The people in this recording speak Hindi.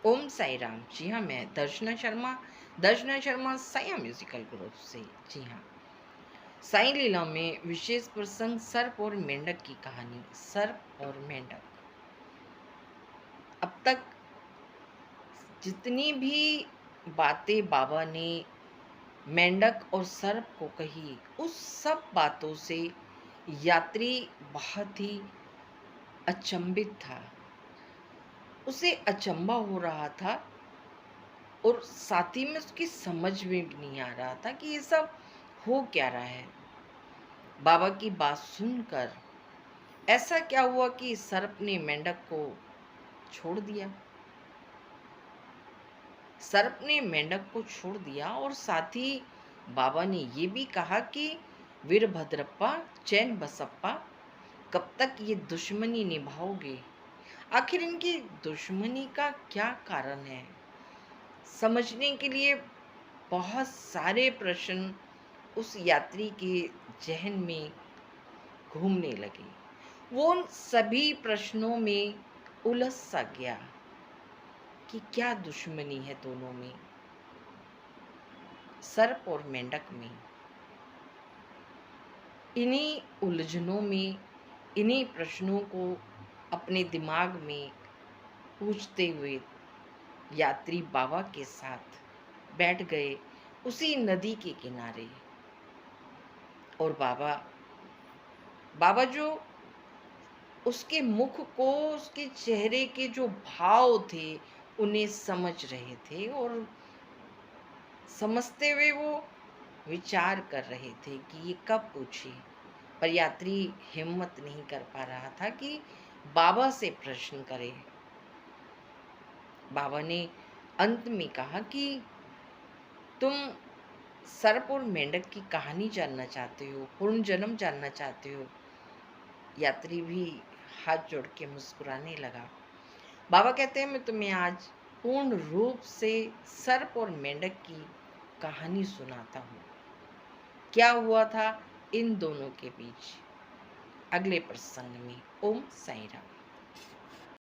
ओम साई राम। जी हाँ, मैं दर्शना शर्मा साया म्यूजिकल ग्रुप से। जी हाँ, साई लीला में विशेष प्रसंग सर्प और मेंढक की कहानी। सर्प और मेंढक। अब तक जितनी भी बातें बाबा ने मेंढक और सर्प को कही, उस सब बातों से यात्री बहुत ही अचंभित था। उसे अचंभा हो रहा था और साथ ही में उसकी समझ में भी नहीं आ रहा था कि ये सब हो क्या रहा है। बाबा की बात सुनकर ऐसा क्या हुआ कि सर्प ने मेंढक को छोड़ दिया। सर्प ने मेंढक को छोड़ दिया और साथ ही बाबा ने ये भी कहा कि वीरभद्रप्पा, चैन बसप्पा, कब तक ये दुश्मनी निभाओगे? आखिर इनकी दुश्मनी का क्या कारण है? समझने के लिए बहुत सारे प्रश्न उस यात्री के ज़हन में घूमने लगे। वो उन सभी प्रश्नों में उलझ सा गया कि क्या दुश्मनी है दोनों में, सर्प और मेंढक में। इन्हीं उलझनों में, इन्हीं प्रश्नों को अपने दिमाग में पूछते हुए यात्री बाबा के साथ बैठ गए उसी नदी के किनारे। और बाबा बाबा जो उसके मुख को, उसके चेहरे के जो भाव थे, उन्हें समझ रहे थे और समझते हुए वो विचार कर रहे थे कि ये कब पूछे। पर यात्री हिम्मत नहीं कर पा रहा था कि बाबा से प्रश्न करे। बाबा ने अंत में कहा कि तुम सर्प और मेंढक की कहानी जानना चाहते हो, पूर्ण जन्म जानना चाहते हो। यात्री भी हाथ जोड़ के मुस्कुराने लगा। बाबा कहते हैं, मैं तुम्हें आज पूर्ण रूप से सर्प और मेंढक की कहानी सुनाता हूँ। क्या हुआ था इन दोनों के बीच, अगले प्रसंग में। ओम साई राम।